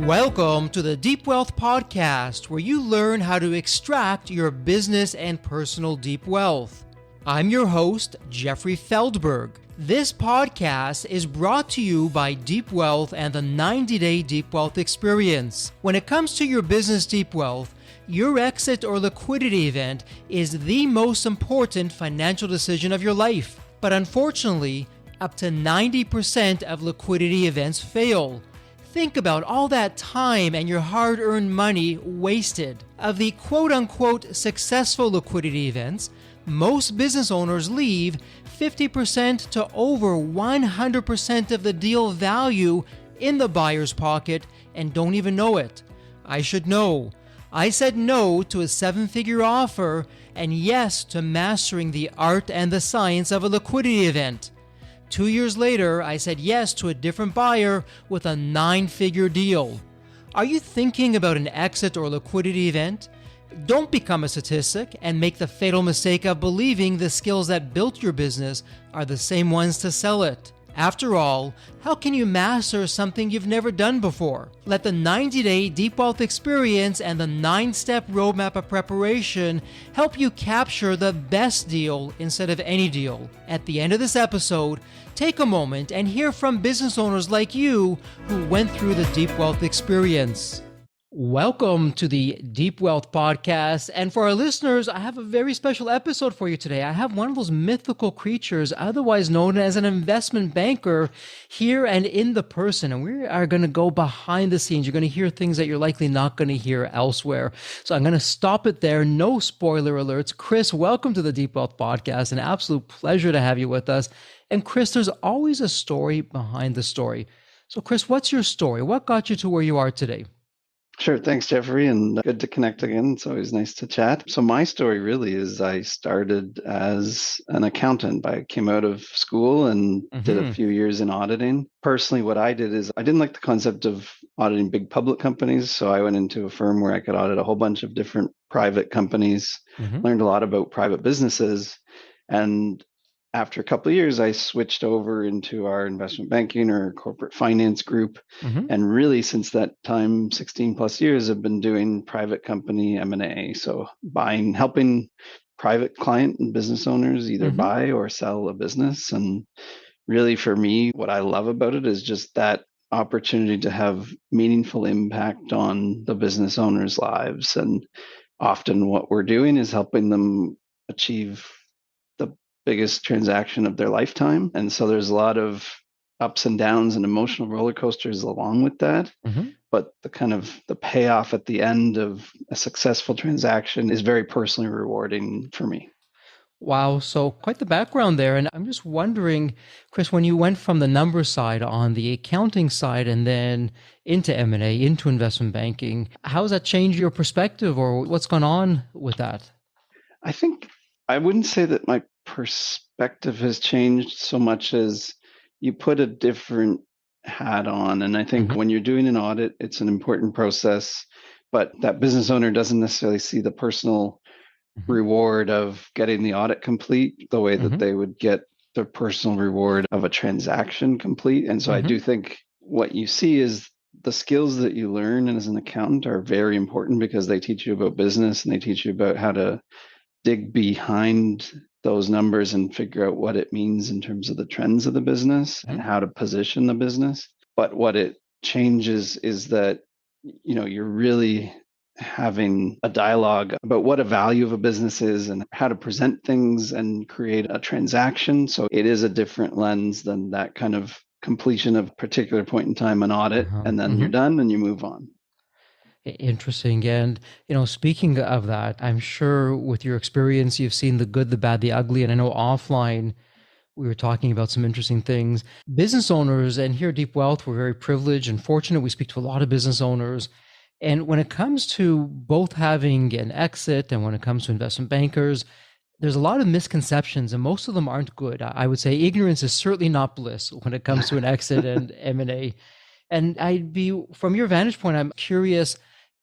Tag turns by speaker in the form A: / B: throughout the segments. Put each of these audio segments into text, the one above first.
A: Welcome to the Deep Wealth Podcast, where you learn how to extract your business and personal deep wealth. I'm your host, Jeffrey Feldberg. This podcast is brought to you by Deep Wealth and the 90-Day Deep Wealth Experience. When it comes to your business deep wealth, your exit or liquidity event is the most important financial decision of your life. But unfortunately, up to 90% of liquidity events fail. Think about all that time and your hard-earned money wasted. Of the quote-unquote successful liquidity events, most business owners leave 50% to over 100% of the deal value in the buyer's pocket and don't even know it. I should know. I said no to a seven-figure offer and yes to mastering the art and the science of a liquidity event. 2 years later, I said yes to a different buyer with a 9-figure deal. Are you thinking about an exit or liquidity event? Don't become a statistic and make the fatal mistake of believing the skills that built your business are the same ones to sell it. After all, how can you master something you've never done before? Let the 90-Day Deep Wealth Experience and the 9-step roadmap of preparation help you capture the best deal instead of any deal. At the end of this episode, take a moment and hear from business owners like you who went through the Deep Wealth Experience. Welcome to the Deep Wealth Podcast. And for our listeners, I have a very special episode for you today. I have one of those mythical creatures, otherwise known as an investment banker, here and in the person. And we are going to go behind the scenes. You're going to hear things that you're likely not going to hear elsewhere. So I'm going to stop it there. No spoiler alerts. Chris, welcome to the Deep Wealth Podcast. An absolute pleasure to have you with us. And Chris, there's always a story behind the story. So Chris, what's your story? What got you to where you are today?
B: Sure. Thanks, Jeffrey, and good to connect again. It's always nice to chat. So my story really is I started as an accountant. I came out of school and did a few years in auditing. Personally, what I did is I didn't like the concept of auditing big public companies. So I went into a firm where I could audit a whole bunch of different private companies, learned a lot about private businesses. And after a couple of years, I switched over into our investment banking or corporate finance group. And really, since that time, 16 plus years, I've been doing private company M&A. So helping private client and business owners either buy or sell a business. And really, for me, what I love about it is just that opportunity to have meaningful impact on the business owners' lives. And often what we're doing is helping them achieve the biggest transaction of their lifetime. And so there's a lot of ups and downs and emotional roller coasters along with that. But the payoff at the end of a successful transaction is very personally rewarding for me.
A: Wow. So quite the background there. And I'm just wondering, Chris, when you went from the numbers side on the accounting side and then into M&A, into investment banking, how has that changed your perspective or what's gone on with that?
B: I think I wouldn't say that my perspective has changed so much as you put a different hat on. And I think when you're doing an audit, it's an important process, but that business owner doesn't necessarily see the personal reward of getting the audit complete the way that they would get the personal reward of a transaction complete. And so I do think what you see is the skills that you learn as an accountant are very important because they teach you about business and they teach you about how to dig behind those numbers and figure out what it means in terms of the trends of the business and how to position the business. But what it changes is that, you're really having a dialogue about what a value of a business is and how to present things and create a transaction. So it is a different lens than that kind of completion of a particular point in time, an audit, and then you're done and you move on.
A: Interesting. And, speaking of that, I'm sure with your experience, you've seen the good, the bad, the ugly. And I know offline, we were talking about some interesting things. Business owners, and here at Deep Wealth, we're very privileged and fortunate. We speak to a lot of business owners. And when it comes to both having an exit and when it comes to investment bankers, there's a lot of misconceptions and most of them aren't good. I would say ignorance is certainly not bliss when it comes to an exit and M&A. And from your vantage point, I'm curious,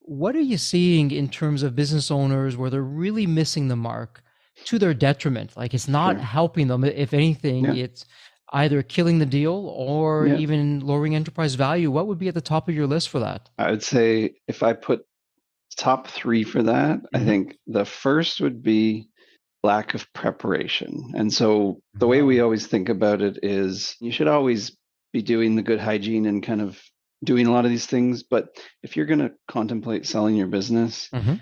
A: what are you seeing in terms of business owners where they're really missing the mark to their detriment? Like it's not helping them. If anything, it's either killing the deal or
B: Yeah.
A: even lowering enterprise value, what would be at the top of your list for that?
B: I would say if I put top three for that, I
A: Mm-hmm.
B: think the first would be lack of preparation. And so the way
A: Oh.
B: we always think about it is you should always be doing the good hygiene and kind of doing a lot of these things. But if you're going to contemplate selling your business,
A: Mm-hmm.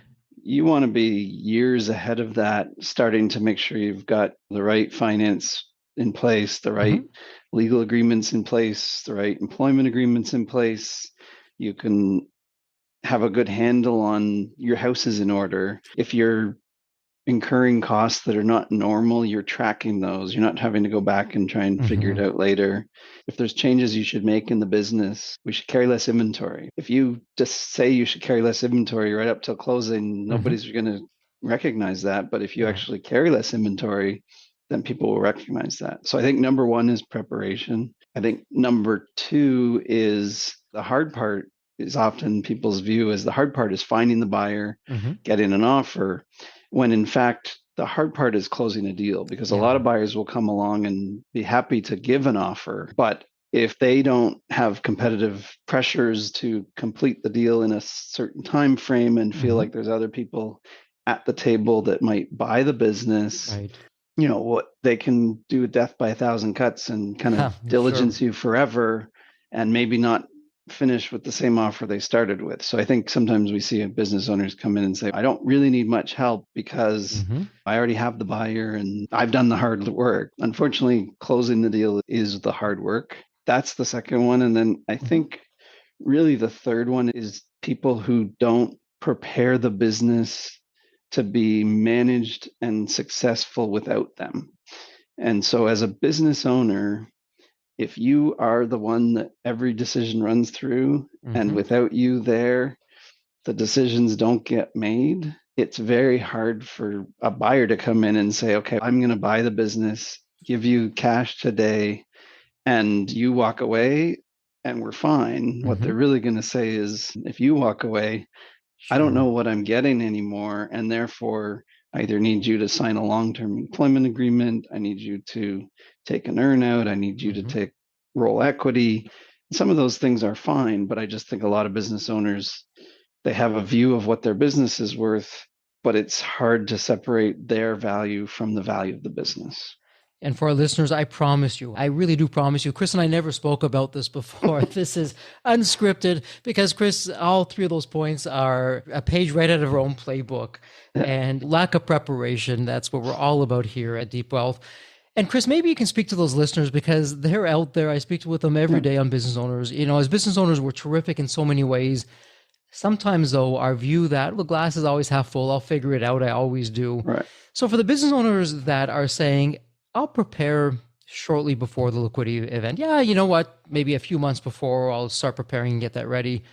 B: you want to be years ahead of that, starting to make sure you've got the right finance in place, the right
A: Mm-hmm.
B: legal agreements in place, the right employment agreements in place. You can have a good handle on your house is in order. If you're incurring costs that are not normal, you're tracking those. You're not having to go back and try and figure it
A: Mm-hmm.
B: out later. If there's changes you should make in the business, we should carry less inventory. If you just say you should carry less inventory right up till closing,
A: Mm-hmm.
B: nobody's going to recognize that. But if you
A: Right.
B: actually carry less inventory, then people will recognize that. So I think number one is preparation. I think number two is the hard part is often people's view is the hard part is finding the buyer,
A: Mm-hmm.
B: getting an offer, when in fact the hard part is closing a deal, because a
A: Yeah.
B: lot of buyers will come along and be happy to give an offer, but if they don't have competitive pressures to complete the deal in a certain time frame and feel
A: Mm-hmm.
B: like there's other people at the table that might buy the business,
A: Right.
B: what they can do death by a thousand cuts and kind of
A: Sure.
B: diligence you forever and maybe not finish with the same offer they started with. So I think sometimes we see business owners come in and say, I don't really need much help because
A: Mm-hmm.
B: I already have the buyer and I've done the hard work. Unfortunately, closing the deal is the hard work. That's the second one. And then I
A: Mm-hmm.
B: think really the third one is people who don't prepare the business to be managed and successful without them. And so, as a business owner, if you are the one that every decision runs through, and
A: Mm-hmm.
B: without you there, the decisions don't get made, it's very hard for a buyer to come in and say, okay, I'm going to buy the business, give you cash today, and you walk away and we're fine. What
A: Mm-hmm.
B: they're really going to say is, if you walk away, I don't know
A: Sure.
B: what I'm getting anymore. And therefore, I either need you to sign a long term employment agreement. I need you to take an earnout. I need you to
A: Mm-hmm.
B: take roll equity. Some of those things are fine, but I just think a lot of business owners, they have a view of what their business is worth, but it's hard to separate their value from the value of the business.
A: And for our listeners, I promise you, I really do promise you, Chris and I never spoke about this before. This is unscripted because, Chris, all three of those points are a page right out of our own playbook.
B: Yeah.
A: And lack of preparation, that's what we're all about here at Deep Wealth. And Chris, maybe you can speak to those listeners because they're out there. I speak with them every
B: Yeah.
A: day on business owners. As business owners, we're terrific in so many ways. Sometimes, though, our view that the glass is always half full, I'll figure it out. I always do.
B: Right.
A: So for the business owners that are saying, I'll prepare shortly before the liquidity event. Yeah, you know what? Maybe a few months before I'll start preparing and get that ready.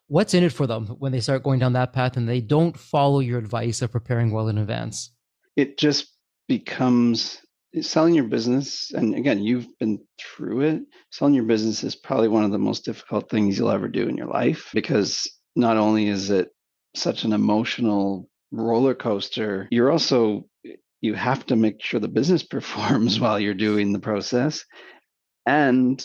A: What's in it for them when they start going down that path and they don't follow your advice of preparing well in advance?
B: It just becomes selling your business. And again, you've been through it. Selling your business is probably one of the most difficult things you'll ever do in your life, because not only is it such an emotional roller coaster, you have to make sure the business performs while you're doing the process. And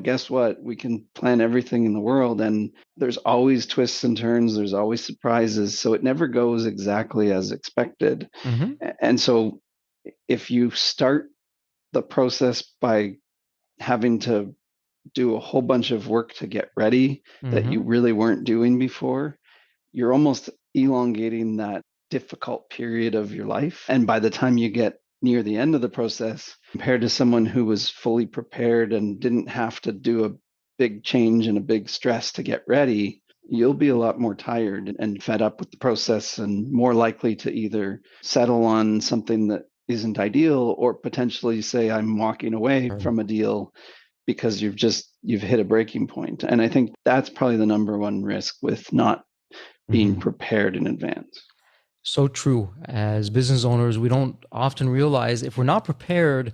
B: guess what? We can plan everything in the world, and there's always twists and turns. There's always surprises. So it never goes exactly as expected.
A: Mm-hmm.
B: And so if you start the process by having to do a whole bunch of work to get ready that
A: Mm-hmm.
B: you really weren't doing before, you're almost elongating that difficult period of your life. And by the time you get near the end of the process, compared to someone who was fully prepared and didn't have to do a big change and a big stress to get ready, you'll be a lot more tired and fed up with the process and more likely to either settle on something that isn't ideal or potentially say, I'm walking away
A: Sure.
B: from a deal because you've hit a breaking point. And I think that's probably the number one risk with not being
A: Mm-hmm.
B: prepared in advance.
A: So true. As business owners, we don't often realize if we're not prepared,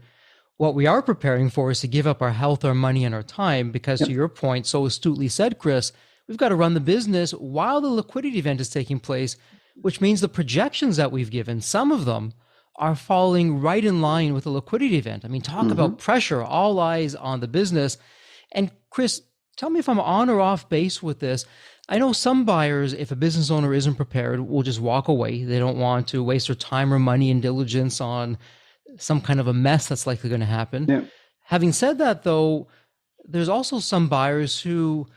A: what we are preparing for is to give up our health, our money, and our time. Because
B: Yep.
A: to your point, so astutely said, Chris, we've got to run the business while the liquidity event is taking place, which means the projections that we've given, some of them are falling right in line with a liquidity event. I mean, talk about pressure, all eyes on the business. And Chris, tell me if I'm on or off base with this. I know some buyers, if a business owner isn't prepared, will just walk away. They don't want to waste their time or money and diligence on some kind of a mess that's likely going to happen.
B: Yeah.
A: Having said that, though, there's also some buyers who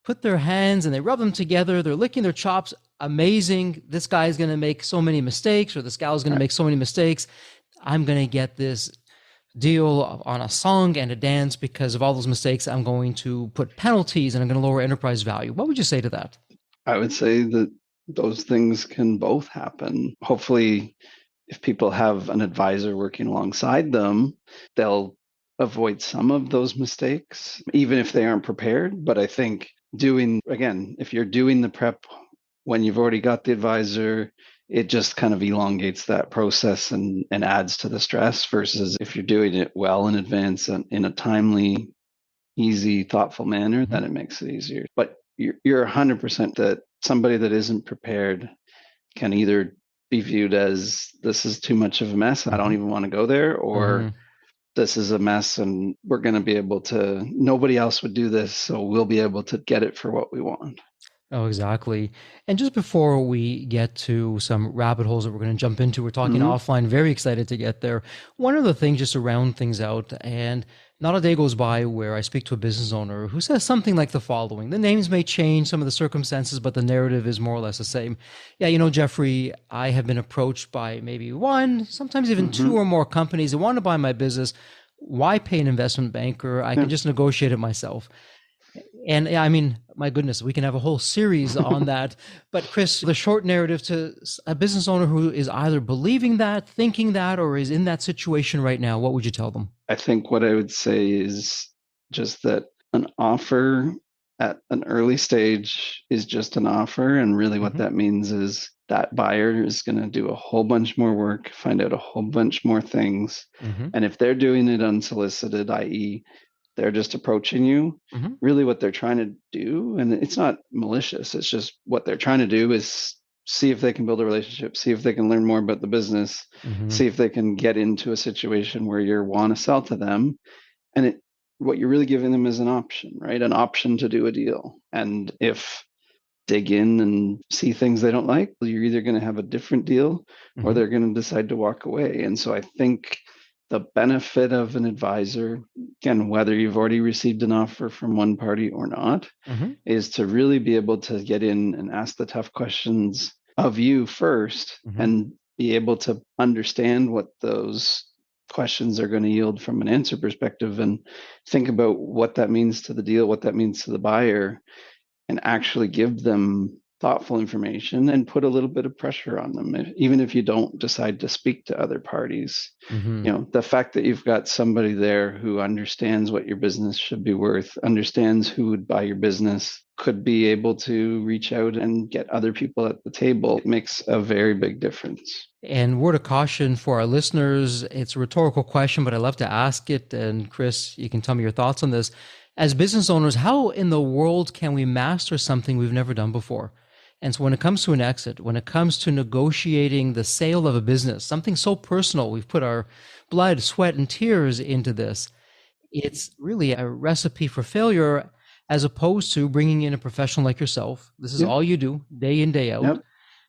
A: put their hands and they rub them together. They're licking their chops. Amazing. This guy's going to make so many mistakes, or this gal's going to make so many mistakes. I'm going to get this deal on a song and a dance because of all those mistakes. I'm going to put penalties and I'm going to lower enterprise value. What would you say to that?
B: I would say that those things can both happen. Hopefully, if people have an advisor working alongside them, they'll avoid some of those mistakes, even if they aren't prepared. But I think if you're doing the prep when you've already got the advisor, it just kind of elongates that process and adds to the stress, versus if you're doing it well in advance and in a timely, easy, thoughtful manner, then it makes it easier. But you're 100% that somebody that isn't prepared can either be viewed as, this is too much of a mess, I don't even want to go there, or this is a mess and we're going to be able to, nobody else would do this, so we'll be able to get it for what we want.
A: Oh, exactly. And just before we get to some rabbit holes that we're going to jump into, we're talking offline, very excited to get there. One of the things, just to round things out, and not a day goes by where I speak to a business owner who says something like the following. The names may change, some of the circumstances, but the narrative is more or less the same. Yeah, Jeffrey, I have been approached by maybe one, sometimes even two or more companies that want to buy my business. Why pay an investment banker? I can just negotiate it myself. And I mean, my goodness, we can have a whole series on that. But Chris, the short narrative to a business owner who is either believing that, thinking that, or is in that situation right now, what would you tell them?
B: I think what I would say is just that an offer at an early stage is just an offer. And really what that means is that buyer is going to do a whole bunch more work, find out a whole bunch more things. And if they're doing it unsolicited, i.e., they're just approaching you, really what they're trying to do, and it's not malicious, it's just what they're trying to do is see if they can build a relationship, see if they can learn more about the business, see if they can get into a situation where you want to sell to them. And what you're really giving them is an option, right? An option to do a deal. And if dig in and see things they don't like, you're either going to have a different deal or they're going to decide to walk away. And so I think the benefit of an advisor, again, whether you've already received an offer from one party or not, is to really be able to get in and ask the tough questions of you first and be able to understand what those questions are going to yield from an answer perspective, and think about what that means to the deal, what that means to the buyer, and actually give them thoughtful information and put a little bit of pressure on them, even if you don't decide to speak to other parties. The fact that you've got somebody there who understands what your business should be worth, understands who would buy your business, could be able to reach out and get other people at the table, it makes a very big difference.
A: And word of caution for our listeners, it's a rhetorical question, but I love to ask it. And Chris, you can tell me your thoughts on this. As business owners, how in the world can we master something we've never done before? And so when it comes to an exit, when it comes to negotiating the sale of a business, something so personal, we've put our blood, sweat, and tears into this, it's really a recipe for failure, as opposed to bringing in a professional like yourself. This is all you do, day in, day out.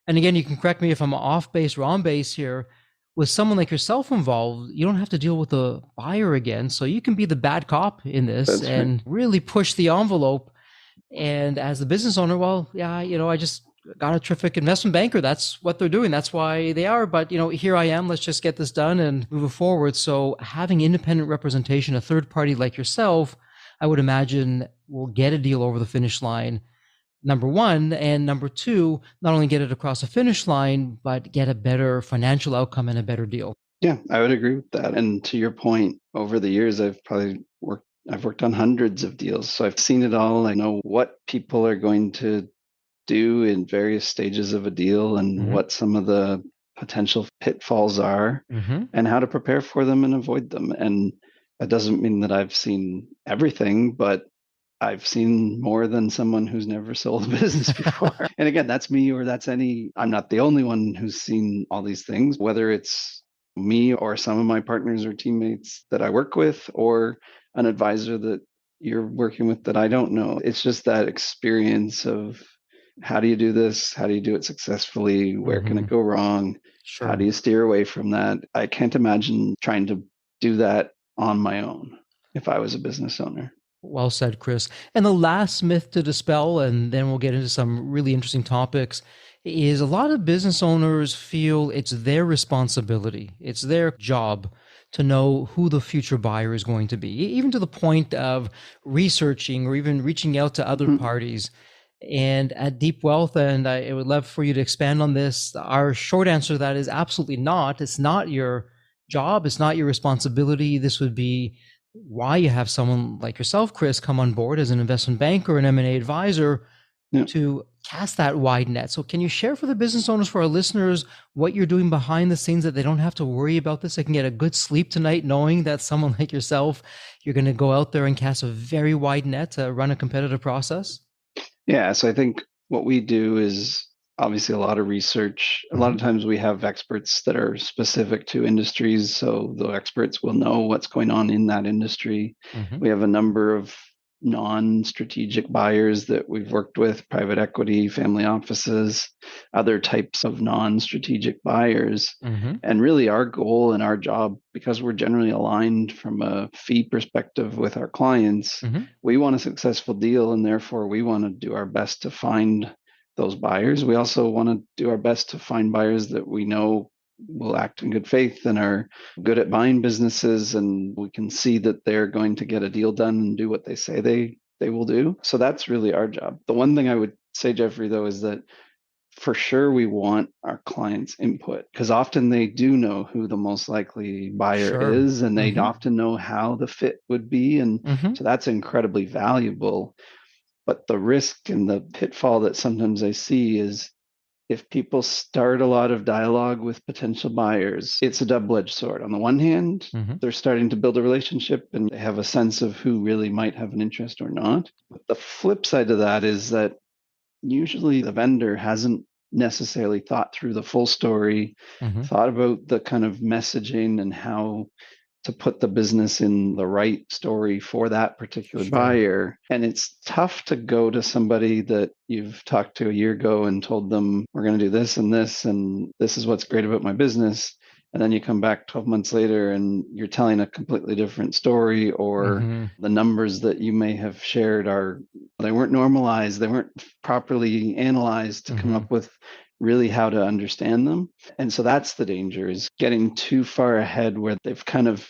A: And again, you can correct me if I'm off base or on base here. With someone like yourself involved, you don't have to deal with the buyer again. So you can be the bad cop in this and really push the envelope. And as the business owner, well, yeah, I just got a terrific investment banker. That's what they're doing. That's why they are. But, here I am. Let's just get this done and move it forward. So having independent representation, a third party like yourself, I would imagine will get a deal over the finish line, number one. And number two, not only get it across the finish line, but get a better financial outcome and a better deal.
B: Yeah, I would agree with that. And to your point, over the years, I've worked on hundreds of deals. So I've seen it all. I know what people are going to do in various stages of a deal and what some of the potential pitfalls are and how to prepare for them and avoid them. And that doesn't mean that I've seen everything, but I've seen more than someone who's never sold a business before. And again, that's me or I'm not the only one who's seen all these things, whether it's me or some of my partners or teammates that I work with, or an advisor that you're working with that I don't know. It's just that experience of how do you do this? How do you do it successfully? Where can it go wrong? How do
A: Sure.
B: you steer away from that? I can't imagine trying to do that on my own if I was a business owner.
A: Well said, Chris. And the last myth to dispel, and then we'll get into some really interesting topics, is a lot of business owners feel it's their responsibility, it's their job to know who the future buyer is going to be, even to the point of researching or even reaching out to other
B: Mhm.
A: parties. And at Deep Wealth, and I would love for you to expand on this, our short answer to that is absolutely not. It's not your job, it's not your responsibility. This would be why you have someone like yourself, Chris, come on board as an investment banker and M&A advisor
B: Yeah.
A: to cast that wide net. So can you share for the business owners, for our listeners, what you're doing behind the scenes that they don't have to worry about this? They can get a good sleep tonight knowing that someone like yourself, you're going to go out there and cast a very wide net to run a competitive process?
B: Yeah, so I think what we do is obviously a lot of research. A lot
A: Mm-hmm.
B: of times we have experts that are specific to industries, so the experts will know what's going on in that industry.
A: Mm-hmm.
B: We have a number of non-strategic buyers that we've worked with, private equity, family offices, other types of non-strategic buyers.
A: Mm-hmm.
B: And really, our goal and our job, because we're generally aligned from a fee perspective with our clients,
A: Mm-hmm.
B: we want a successful deal, and therefore we want to do our best to find those buyers. We also want to do our best to find buyers that we know will act in good faith and are good at buying businesses, and we can see that they're going to get a deal done and do what they say they will do. So that's really our job. The one thing I would say, Jeffrey, though, is that for sure we want our clients' input, because often they do know who the most likely buyer
A: Sure.
B: is, and they
A: Mm-hmm.
B: often know how the fit would be. And
A: Mm-hmm.
B: so that's incredibly valuable. But the risk and the pitfall that sometimes I see is if people start a lot of dialogue with potential buyers, it's a double-edged sword. On the one hand,
A: Mm-hmm.
B: they're starting to build a relationship and they have a sense of who really might have an interest or not. But the flip side of that is that usually the vendor hasn't necessarily thought through the full story,
A: Mm-hmm.
B: thought about the kind of messaging and how to put the business in the right story for that particular
A: Sure.
B: buyer. And it's tough to go to somebody that you've talked to a year ago and told them, we're going to do this and this is what's great about my business. And then you come back 12 months later and you're telling a completely different story, or
A: Mm-hmm.
B: the numbers that you may have shared they weren't normalized, they weren't properly analyzed to come
A: Mm-hmm.
B: up with really how to understand them. And so that's the danger, is getting too far ahead where they've kind of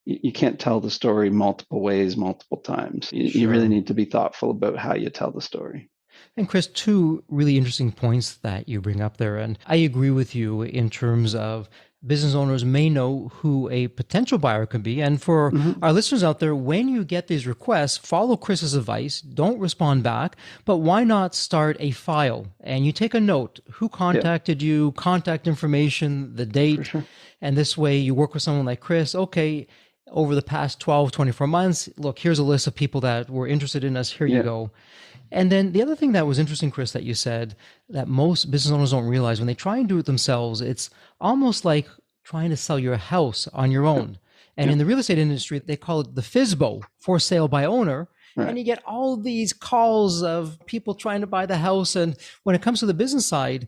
B: you can't tell the story multiple ways multiple times. You really
A: Sure.
B: need to be thoughtful about how you tell the story.
A: And Chris, two really interesting points that you bring up there. And I agree with you in terms of business owners may know who a potential buyer could be. And for
B: Mm-hmm.
A: our listeners out there, when you get these requests, follow Chris's advice. Don't respond back, but why not start a file and you take a note who
B: Yeah,
A: contacted you, contact information, the
B: for
A: date.
B: sure.
A: And this way you work with someone like Chris. Okay, over the past 12, 24 months, look, here's a list of people that were interested in us. Here you
B: Yeah.
A: go. And then the other thing that was interesting, Chris, that you said that most business owners don't realize when they try and do it themselves, it's almost like trying to sell your house on your
B: Yeah.
A: own. And
B: Yeah.
A: in the real estate industry, they call it the FISBO, for sale by owner.
B: Right.
A: And you get all these calls of people trying to buy the house. And when it comes to the business side,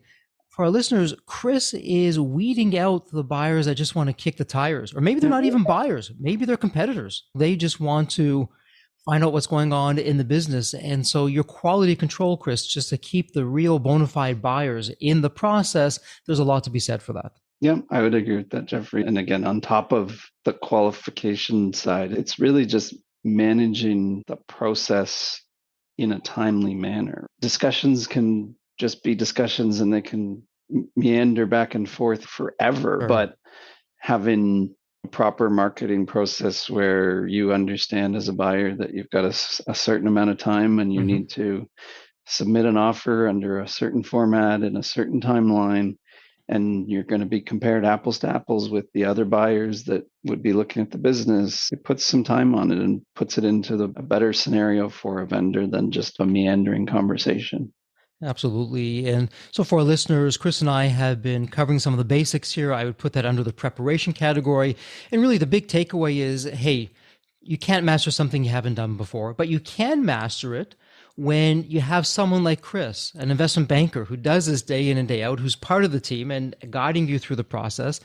A: for our listeners, Chris is weeding out the buyers that just want to kick the tires, or maybe they're
B: Yeah.
A: not even buyers. Maybe they're competitors. They just want to find out what's going on in the business. And so your quality control, Chris, just to keep the real bona fide buyers in the process, there's a lot to be said for that.
B: Yeah, I would agree with that, Jeffrey. And again, on top of the qualification side, it's really just managing the process in a timely manner. Discussions can just be discussions and they can meander back and forth forever,
A: Sure.
B: but having a proper marketing process where you understand as a buyer that you've got a certain amount of time and you
A: Mm-hmm.
B: need to submit an offer under a certain format in a certain timeline, and you're going to be compared apples to apples with the other buyers that would be looking at the business. It puts some time on it and puts it into a better scenario for a vendor than just a meandering conversation.
A: Absolutely. And so for our listeners, Chris and I have been covering some of the basics here. I would put that under the preparation category. And really the big takeaway is, hey, you can't master something you haven't done before, but you can master it when you have someone like Chris, an investment banker who does this day in and day out, who's part of the team and guiding you through the process.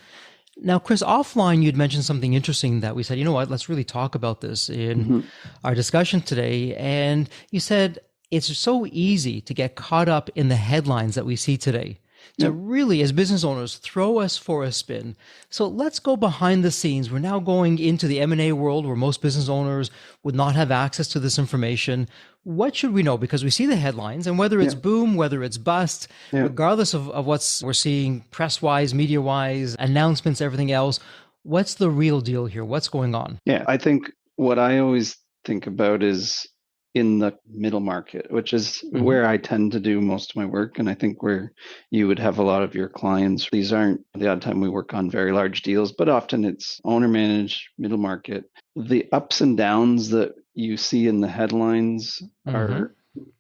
A: Now, Chris, offline, you'd mentioned something interesting that we said, you know what, let's really talk about this in our discussion today. And you said it's so easy to get caught up in the headlines that we see today, to really, as business owners, throw us for a spin. So let's go behind the scenes. We're now going into the M&A world where most business owners would not have access to this information. What should we know? Because we see the headlines, and whether it's boom, whether it's bust, regardless of what's we're seeing press-wise, media-wise, announcements, everything else, what's the real deal here? What's going on?
B: Yeah, I think what I always think about is in the middle market, which is where I tend to do most of my work. And I think where you would have a lot of your clients. These aren't the odd time we work on very large deals, but often it's owner managed, middle market. The ups and downs that you see in the headlines are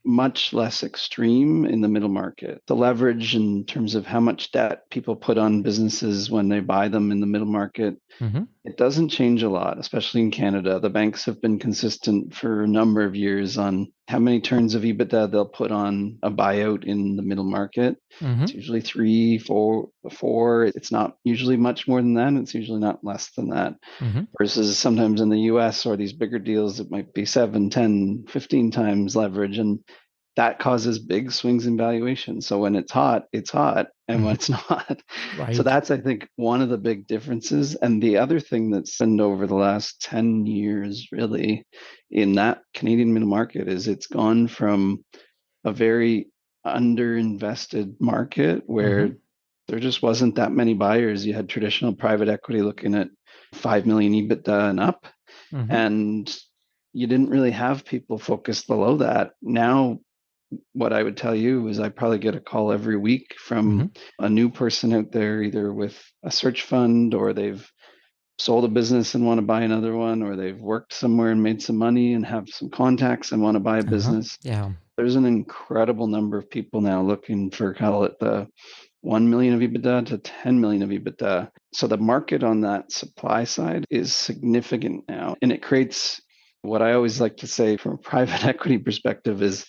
B: much less extreme in the middle market. The leverage in terms of how much debt people put on businesses when they buy them in the middle market, it doesn't change a lot, especially in Canada. The banks have been consistent for a number of years on how many turns of EBITDA they'll put on a buyout in the middle market. It's usually 3, 4, 4. It's not usually much more than that. It's usually not less than that. Versus sometimes in the US or these bigger deals, it might be 7, 10, 15 times leverage. And that causes big swings in valuation. So when it's hot, and when it's not.
A: Right.
B: So that's, I think, one of the big differences. And the other thing that's happened over the last 10 years, really, in that Canadian middle market is it's gone from a very underinvested market where there just wasn't that many buyers. You had traditional private equity looking at 5 million EBITDA and up. And you didn't really have people focused below that. Now, what I would tell you is I probably get a call every week from a new person out there, either with a search fund or they've sold a business and want to buy another one, or they've worked somewhere and made some money and have some contacts and want to buy a business. There's an incredible number of people now looking for, call it the 1 million of EBITDA to 10 million of EBITDA. So the market on that supply side is significant now. And it creates what I always like to say from a private equity perspective is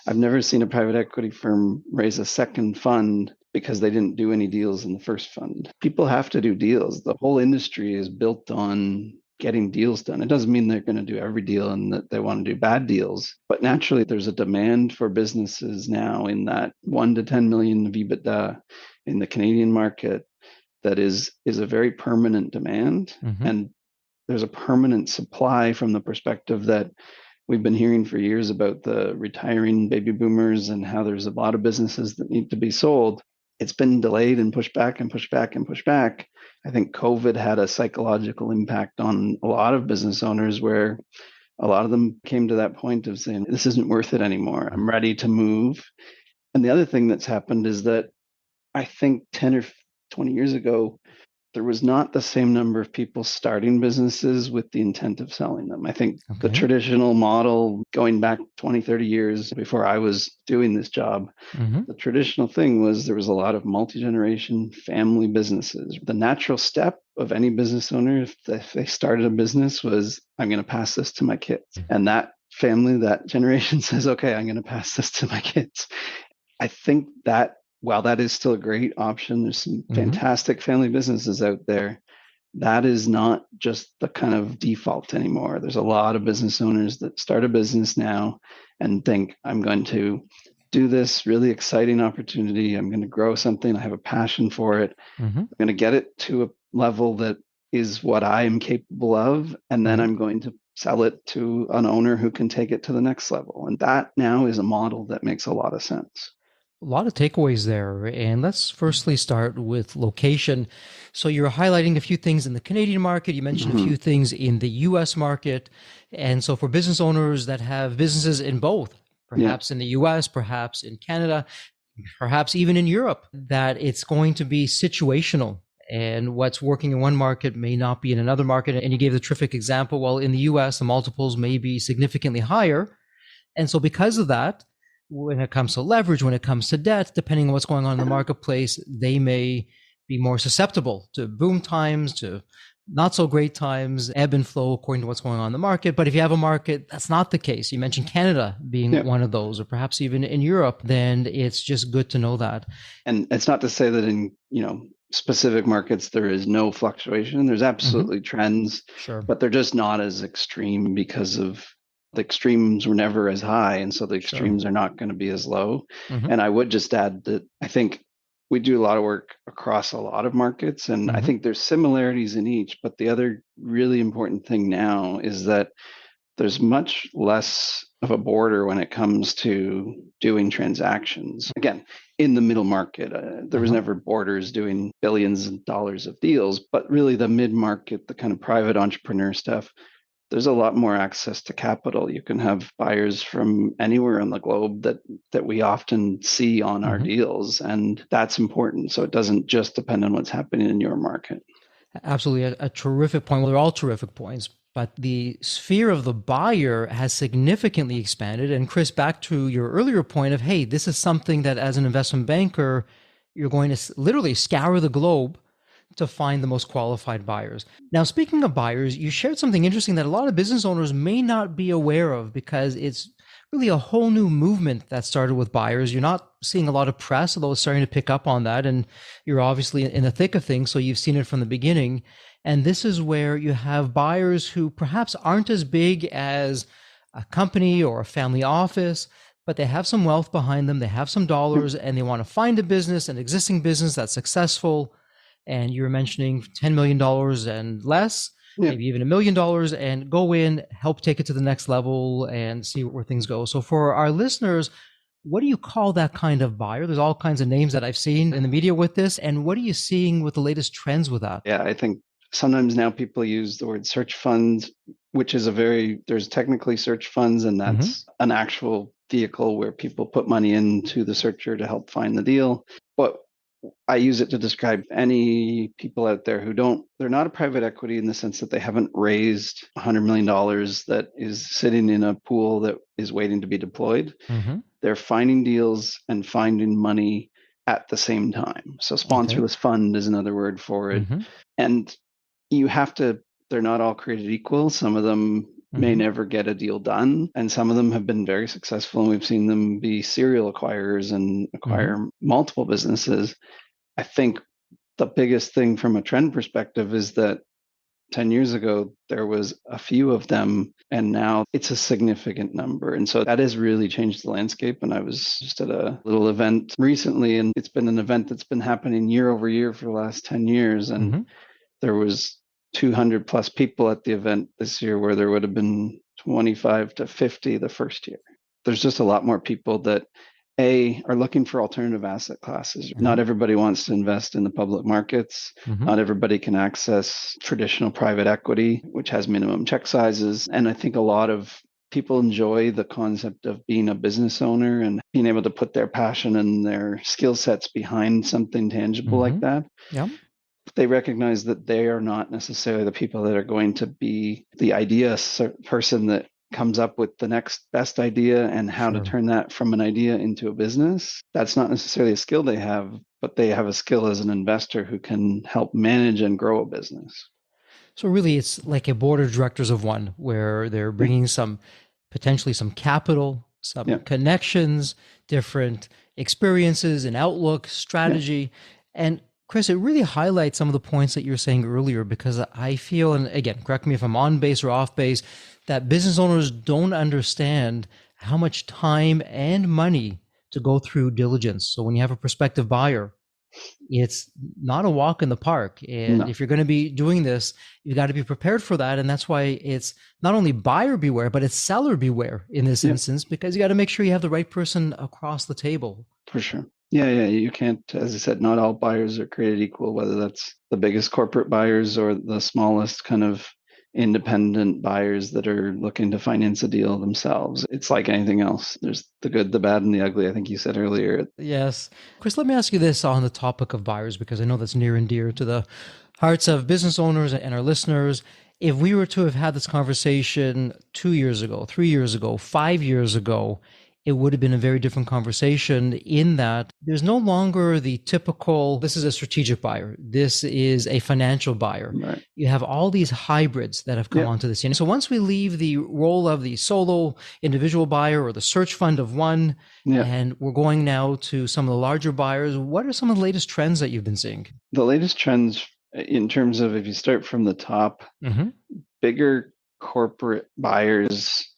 B: I've never seen a private equity firm raise a second fund because they didn't do any deals in the first fund. People have to do deals. The whole industry is built on getting deals done. It doesn't mean they're going to do every deal and that they want to do bad deals, but naturally there's a demand for businesses now in that 1 to 10 million of EBITDA in the Canadian market that is a very permanent demand. And there's a permanent supply from the perspective that we've been hearing for years about the retiring baby boomers and how there's a lot of businesses that need to be sold. It's been delayed and pushed back and pushed back and pushed back. I think COVID had a psychological impact on a lot of business owners where a lot of them came to that point of saying, this isn't worth it anymore. I'm ready to move. And the other thing that's happened is that I think 10 or 20 years ago, there was not the same number of people starting businesses with the intent of selling them. I think the traditional model going back 20, 30 years before I was doing this job, the traditional thing was there was a lot of multi-generation family businesses. The natural step of any business owner, if they started a business, was I'm going to pass this to my kids. And that family, that generation says, okay, I'm going to pass this to my kids. I think that while that is still a great option, there's some fantastic family businesses out there. That is not just the kind of default anymore. There's a lot of business owners that start a business now and think, I'm going to do this really exciting opportunity. I'm going to grow something. I have a passion for it. I'm going to get it to a level that is what I am capable of. And then I'm going to sell it to an owner who can take it to the next level. And that now is a model that makes a lot of sense.
A: A lot of takeaways there. And let's firstly start with location. So you're highlighting a few things in the Canadian market. You mentioned a few things in the US market. And so for business owners that have businesses in both, perhaps in the US, perhaps in Canada, perhaps even in Europe, that it's going to be situational. And what's working in one market may not be in another market. And you gave the terrific example. Well, in the US, the multiples may be significantly higher. And so because of that, when it comes to leverage, when it comes to debt, depending on what's going on in the marketplace, they may be more susceptible to boom times, to not so great times, ebb and flow according to what's going on in the market. But if you have a market, that's not the case. You mentioned Canada being one of those, or perhaps even in Europe, then it's just good to know that.
B: And it's not to say that in, specific markets, there is no fluctuation. There's absolutely trends,
A: Sure.
B: but they're just not as extreme because of the extremes were never as high. And so the extremes are not going to be as low. And I would just add that I think we do a lot of work across a lot of markets, and I think there's similarities in each. But the other really important thing now is that there's much less of a border when it comes to doing transactions. Again, in the middle market, there was never borders doing billions of dollars of deals, but really the mid-market, the kind of private entrepreneur stuff, there's a lot more access to capital. You can have buyers from anywhere on the globe that we often see on our deals, and that's important. So it doesn't just depend on what's happening in your market.
A: Absolutely. A terrific point. Well, they're all terrific points, but the sphere of the buyer has significantly expanded. And Chris, back to your earlier point of, hey, this is something that as an investment banker, you're going to literally scour the globe to find the most qualified buyers. Now, speaking of buyers, you shared something interesting that a lot of business owners may not be aware of, because it's really a whole new movement that started with buyers. You're not seeing a lot of press, although it's starting to pick up on that. And you're obviously in the thick of things, so you've seen it from the beginning. And this is where you have buyers who perhaps aren't as big as a company or a family office, but they have some wealth behind them. They have some dollars, and they want to find a business, an existing business that's successful. And you were mentioning $10 million and less, maybe even $1 million, and go in, help take it to the next level and see where things go. So for our listeners, what do you call that kind of buyer? There's all kinds of names that I've seen in the media with this. And what are you seeing with the latest trends with that?
B: Yeah, I think sometimes now people use the word search funds, which is there's technically search funds, and that's an actual vehicle where people put money into the searcher to help find the deal. But I use it to describe any people out there they're not a private equity in the sense that they haven't raised $100 million that is sitting in a pool that is waiting to be deployed. They're finding deals and finding money at the same time. So sponsorless fund is another word for it. And they're not all created equal. Some of them may never get a deal done, and some of them have been very successful, and we've seen them be serial acquirers and acquire multiple businesses. I think the biggest thing from a trend perspective is that 10 years ago, there was a few of them, and now it's a significant number. And so that has really changed the landscape. And I was just at a little event recently, and it's been an event that's been happening year over year for the last 10 years. And there was 200 plus people at the event this year, where there would have been 25 to 50 the first year. There's just a lot more people that are looking for alternative asset classes. Not everybody wants to invest in the public markets. Not everybody can access traditional private equity, which has minimum check sizes. And I think a lot of people enjoy the concept of being a business owner and being able to put their passion and their skill sets behind something tangible like that. They recognize that they are not necessarily the people that are going to be the idea person that comes up with the next best idea and how to turn that from an idea into a business. That's not necessarily a skill they have, but they have a skill as an investor who can help manage and grow a business.
A: So really, it's like a board of directors of one, where they're bringing potentially some capital, some connections, different experiences and outlook, strategy. And Chris, it really highlights some of the points that you were saying earlier, because I feel, and again, correct me if I'm on base or off base, that business owners don't understand how much time and money to go through diligence. So when you have a prospective buyer, it's not a walk in the park. And if you're going to be doing this, you've got to be prepared for that. And that's why it's not only buyer beware, but it's seller beware in this instance, because you got to make sure you have the right person across the table.
B: For sure. Yeah. You can't, as I said, not all buyers are created equal, whether that's the biggest corporate buyers or the smallest kind of independent buyers that are looking to finance a deal themselves. It's like anything else. There's the good, the bad, and the ugly, I think you said earlier.
A: Yes. Chris, let me ask you this on the topic of buyers, because I know that's near and dear to the hearts of business owners and our listeners. If we were to have had this conversation 2 years ago, 3 years ago, 5 years ago, it would have been a very different conversation in that there's no longer the typical, this is a strategic buyer, this is a financial buyer.
B: Right.
A: You have all these hybrids that have come onto the scene. So once we leave the role of the solo individual buyer or the search fund of one, and we're going now to some of the larger buyers, what are some of the latest trends that you've been seeing?
B: The latest trends in terms of, if you start from the top, bigger corporate buyers,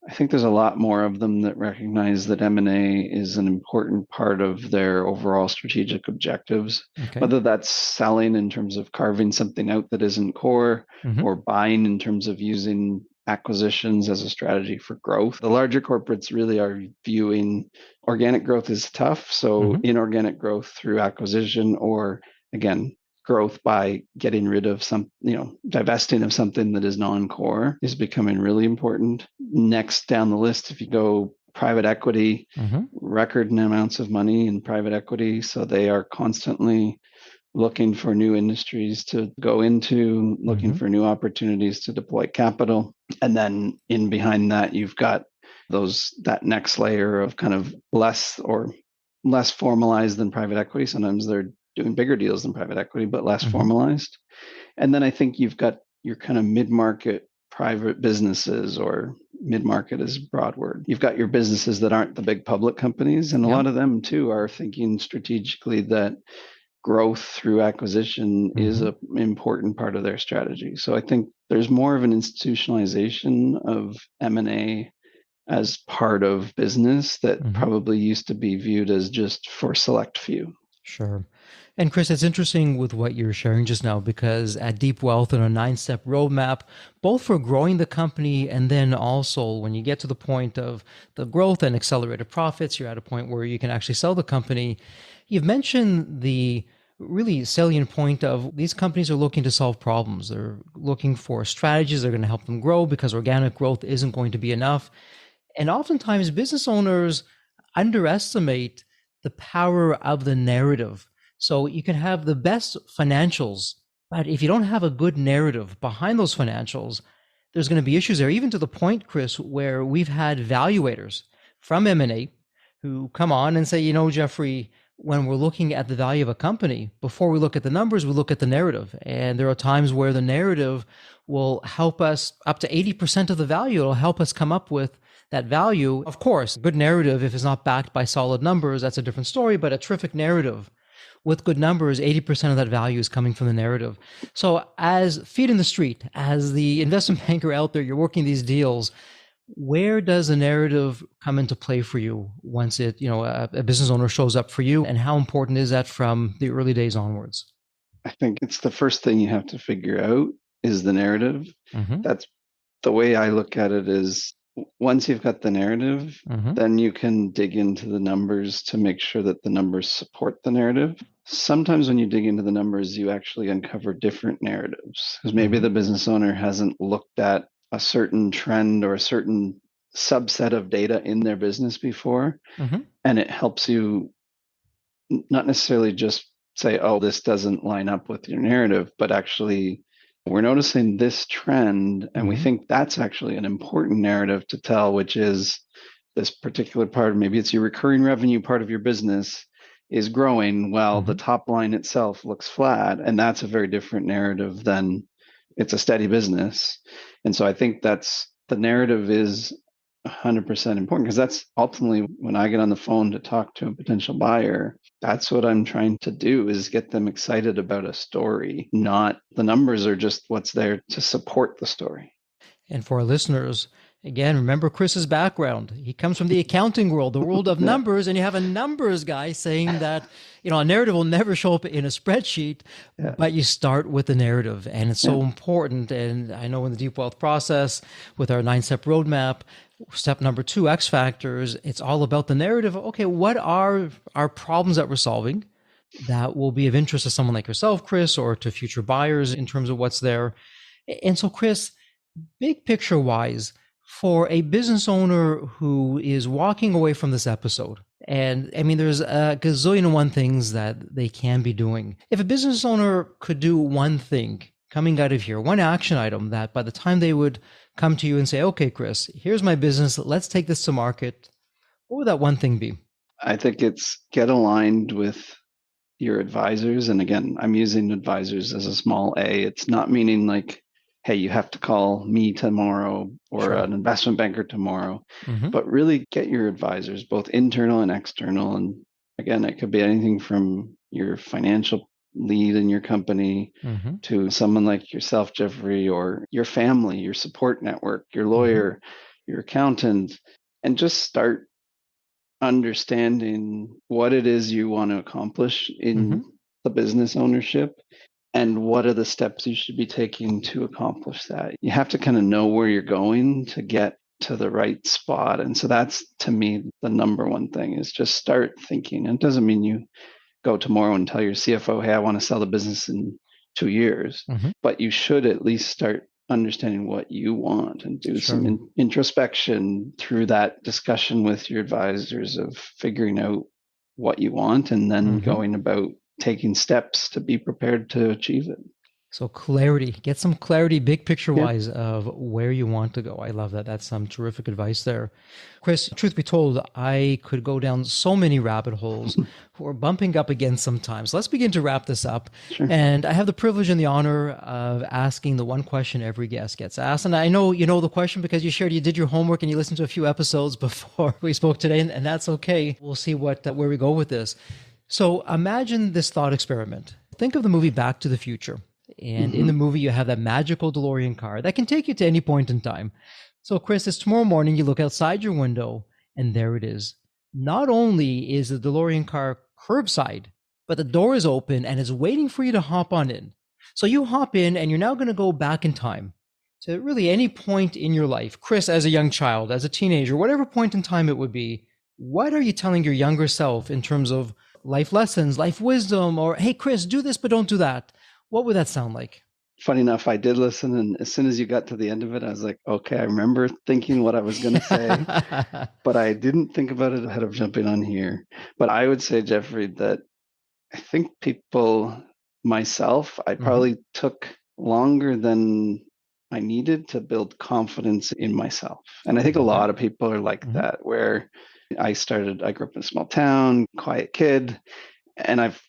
B: I think there's a lot more of them that recognize that M&A is an important part of their overall strategic objectives, whether that's selling in terms of carving something out that isn't core, or buying in terms of using acquisitions as a strategy for growth. The larger corporates really are viewing organic growth is tough, so inorganic growth through acquisition, or again, growth by getting rid of some, divesting of something that is non-core is becoming really important. Next down the list, if you go private equity, record amounts of money in private equity. So they are constantly looking for new industries to go into, looking for new opportunities to deploy capital. And then in behind that, you've got that next layer of kind of less formalized than private equity. Sometimes they're doing bigger deals than private equity, but less formalized. And then I think you've got your kind of mid-market private businesses, or mid-market is a broad word. You've got your businesses that aren't the big public companies. And a lot of them too are thinking strategically that growth through acquisition is an important part of their strategy. So I think there's more of an institutionalization of M&A as part of business that probably used to be viewed as just for select few.
A: Sure. And Chris, it's interesting with what you're sharing just now, because at Deep Wealth and a 9-step roadmap, both for growing the company and then also when you get to the point of the growth and accelerated profits, you're at a point where you can actually sell the company. You've mentioned the really salient point of these companies are looking to solve problems. They're looking for strategies that are going to help them grow, because organic growth isn't going to be enough. And oftentimes business owners underestimate the power of the narrative. So you can have the best financials, but if you don't have a good narrative behind those financials, there's going to be issues there, even to the point, Chris, where we've had valuators from M&A who come on and say, Jeffrey, when we're looking at the value of a company, before we look at the numbers, we look at the narrative. And there are times where the narrative will help us up to 80% of the value. It'll help us come up with that value. Of course, good narrative, if it's not backed by solid numbers, that's a different story, but a terrific narrative with good numbers, 80% of that value is coming from the narrative. So as feet in the street, as the investment banker out there, you're working these deals, where does the narrative come into play for you once a business owner shows up for you? And how important is that from the early days onwards?
B: I think it's the first thing you have to figure out is the narrative. That's the way I look at it is, once you've got the narrative, then you can dig into the numbers to make sure that the numbers support the narrative. Sometimes when you dig into the numbers, you actually uncover different narratives, because maybe the business owner hasn't looked at a certain trend or a certain subset of data in their business before. And it helps you not necessarily just say, oh, this doesn't line up with your narrative, but actually we're noticing this trend, and we think that's actually an important narrative to tell, which is this particular part, maybe it's your recurring revenue part of your business is growing while the top line itself looks flat. And that's a very different narrative than it's a steady business. And so I think that's the narrative is 100% important, because that's ultimately when I get on the phone to talk to a potential buyer, that's what I'm trying to do, is get them excited about a story, not the numbers are just what's there to support the story.
A: And for our listeners, again, remember Chris's background. He comes from the accounting world, the world of numbers, and you have a numbers guy saying that, a narrative will never show up in a spreadsheet, but you start with the narrative, and it's so important. And I know in the Deep Wealth process with our 9-step roadmap, step number 2, X factors, it's all about the narrative. Okay, what are our problems that we're solving that will be of interest to someone like yourself, Chris, or to future buyers in terms of what's there? And so, Chris, big picture wise, for a business owner who is walking away from this episode, and I mean, there's a gazillion and one things that they can be doing. If a business owner could do one thing coming out of here, one action item that by the time they would come to you and say, okay, Chris, here's my business, let's take this to market, What would that one thing be?
B: I think it's get aligned with your advisors. And again, I'm using advisors as a small a. It's not meaning like, hey, you have to call me tomorrow or
A: Sure.
B: an investment banker tomorrow,
A: Mm-hmm.
B: but really get your advisors, both internal and external. And again, it could be anything from your financial lead in your company
A: Mm-hmm.
B: to someone like yourself, Jeffrey, or your family, your support network, your
A: Mm-hmm.
B: lawyer, your accountant, and just start understanding what it is you want to accomplish
A: Mm-hmm.
B: in the business ownership and what are the steps you should be taking to accomplish that. You have to kind of know where you're going to get to the right spot. And so that's, to me, the number one thing is just start thinking. And it doesn't mean you go tomorrow and tell your CFO, hey, I want to sell the business in 2 years,
A: Mm-hmm.
B: but you should at least start understanding what you want and do
A: Sure.
B: some introspection through that discussion with your advisors of figuring out what you want and then
A: Mm-hmm.
B: going about taking steps to be prepared to achieve it.
A: So clarity, get some clarity, big picture
B: Yeah.
A: wise of where you want to go. I love that. That's some terrific advice there. Chris, truth be told, I could go down so many rabbit holes. We're bumping up against sometimes. Let's begin to wrap this up.
B: Sure.
A: And I have the privilege and the honor of asking the one question every guest gets asked. And I know you know the question because you did your homework and you listened to a few episodes before we spoke today, and that's okay. We'll see where we go with this. So imagine this thought experiment. Think of the movie Back to the Future. And in the movie, you have that magical DeLorean car that can take you to any point in time. So, Chris, it's tomorrow morning. You look outside your window, and there it is. Not only is the DeLorean car curbside, but the door is open and is waiting for you to hop on in. So you hop in, and you're now going to go back in time to really any point in your life. Chris, as a young child, as a teenager, whatever point in time it would be, what are you telling your younger self in terms of life lessons, life wisdom, or, hey, Chris, do this, but don't do that? What would that sound like?
B: Funny enough, I did listen. And as soon as you got to the end of it, I was like, okay, I remember thinking what I was going to say, but I didn't think about it ahead of jumping on here. But I would say, Jeffrey, that I think myself, I probably took longer than I needed to build confidence in myself. And I think a lot of people are like that, where I grew up in a small town, quiet kid, and I've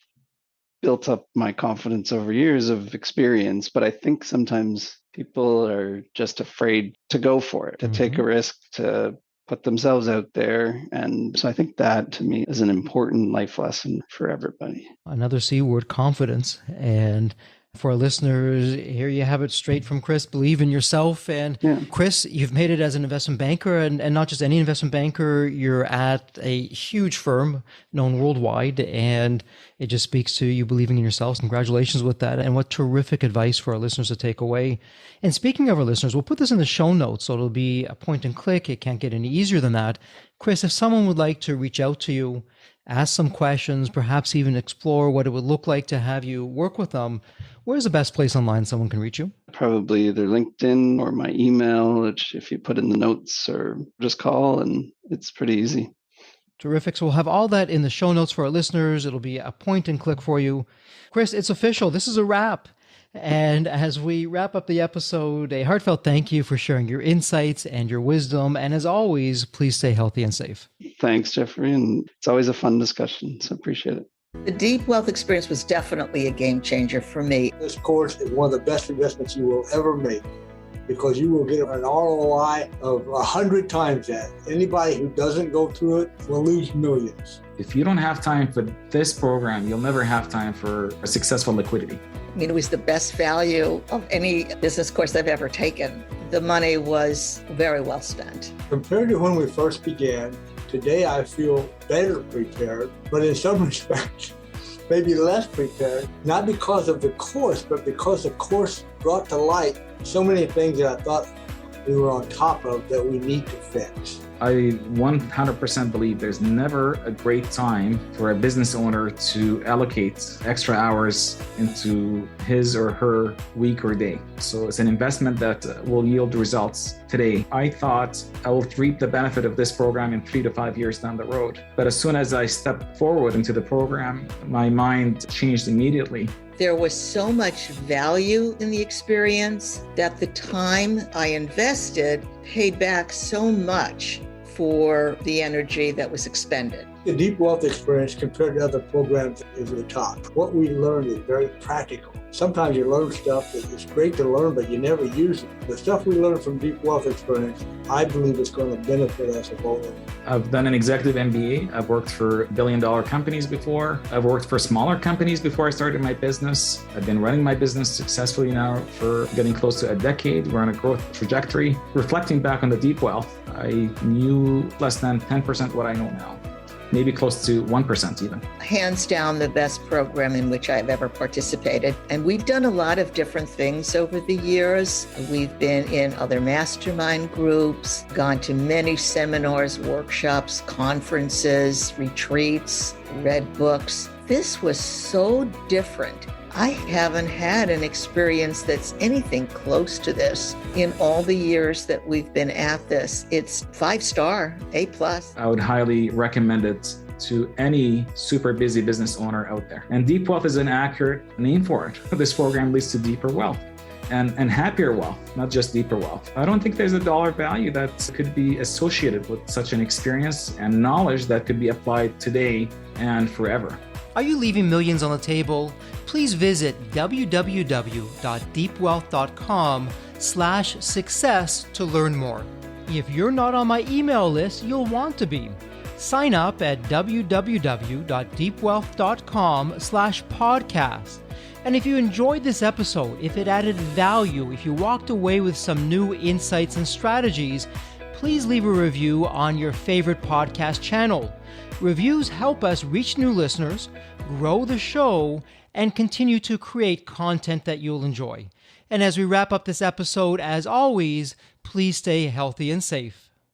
B: built up my confidence over years of experience. But I think sometimes people are just afraid to go for it, to take a risk, to put themselves out there. And so I think that to me is an important life lesson for everybody.
A: Another C word, confidence. And for our listeners, here you have it straight from Chris. Believe in yourself. And Chris, you've made it as an investment banker, and not just any investment banker. You're at a huge firm known worldwide, and it just speaks to you believing in yourselves. Congratulations with that. And what terrific advice for our listeners to take away. And speaking of our listeners, we'll put this in the show notes, so it'll be a point and click. It can't get any easier than that. Chris, if someone would like to reach out to you, ask some questions, perhaps even explore what it would look like to have you work with them, where's the best place online someone can reach you?
B: Probably either LinkedIn or my email, which if you put in the notes or just call, and it's pretty easy.
A: Terrific. So we'll have all that in the show notes for our listeners. It'll be a point and click for you. Chris, it's official. This is a wrap. And as we wrap up the episode, a heartfelt thank you for sharing your insights and your wisdom. And as always, please stay healthy and safe.
B: Thanks, Jeffrey. And it's always a fun discussion, so appreciate it.
C: The Deep Wealth experience was definitely a game changer for me.
D: This course is one of the best investments you will ever make because you will get an ROI of 100 times that. Anybody who doesn't go through it will lose millions.
E: If you don't have time for this program, you'll never have time for a successful liquidity.
C: I mean, it was the best value of any business course I've ever taken. The money was very well spent.
D: Compared to when we first began, today I feel better prepared, but in some respects, maybe less prepared, not because of the course, but because the course brought to light so many things that I thought we were on top of that we need to fix.
E: I 100% believe there's never a great time for a business owner to allocate extra hours into his or her week or day. So it's an investment that will yield results today. I thought I will reap the benefit of this program in 3 to 5 years down the road. But as soon as I stepped forward into the program, my mind changed immediately.
C: There was so much value in the experience that the time I invested paid back so much for the energy that was expended.
D: The Deep Wealth experience compared to other programs is the top. What we learn is very practical. Sometimes you learn stuff that is great to learn, but you never use it. The stuff we learn from Deep Wealth experience, I believe is going to benefit us both.
E: I've done an executive MBA. I've worked for billion-dollar companies before. I've worked for smaller companies before I started my business. I've been running my business successfully now for getting close to a decade. We're on a growth trajectory. Reflecting back on the Deep Wealth, I knew less than 10% what I know now. Maybe close to 1% even.
C: Hands down, the best program in which I've ever participated. And we've done a lot of different things over the years. We've been in other mastermind groups, gone to many seminars, workshops, conferences, retreats, read books. This was so different. I haven't had an experience that's anything close to this in all the years that we've been at this. It's 5-star, A+.
E: I would highly recommend it to any super busy business owner out there. And Deep Wealth is an accurate name for it. This program leads to deeper wealth and happier wealth, not just deeper wealth. I don't think there's a dollar value that could be associated with such an experience and knowledge that could be applied today and forever.
A: Are you leaving millions on the table? Please visit www.deepwealth.com/success to learn more. If you're not on my email list, you'll want to be. Sign up at www.deepwealth.com/podcast. And if you enjoyed this episode, if it added value, if you walked away with some new insights and strategies, please leave a review on your favorite podcast channel. Reviews help us reach new listeners, grow the show, and continue to create content that you'll enjoy. And as we wrap up this episode, as always, please stay healthy and safe.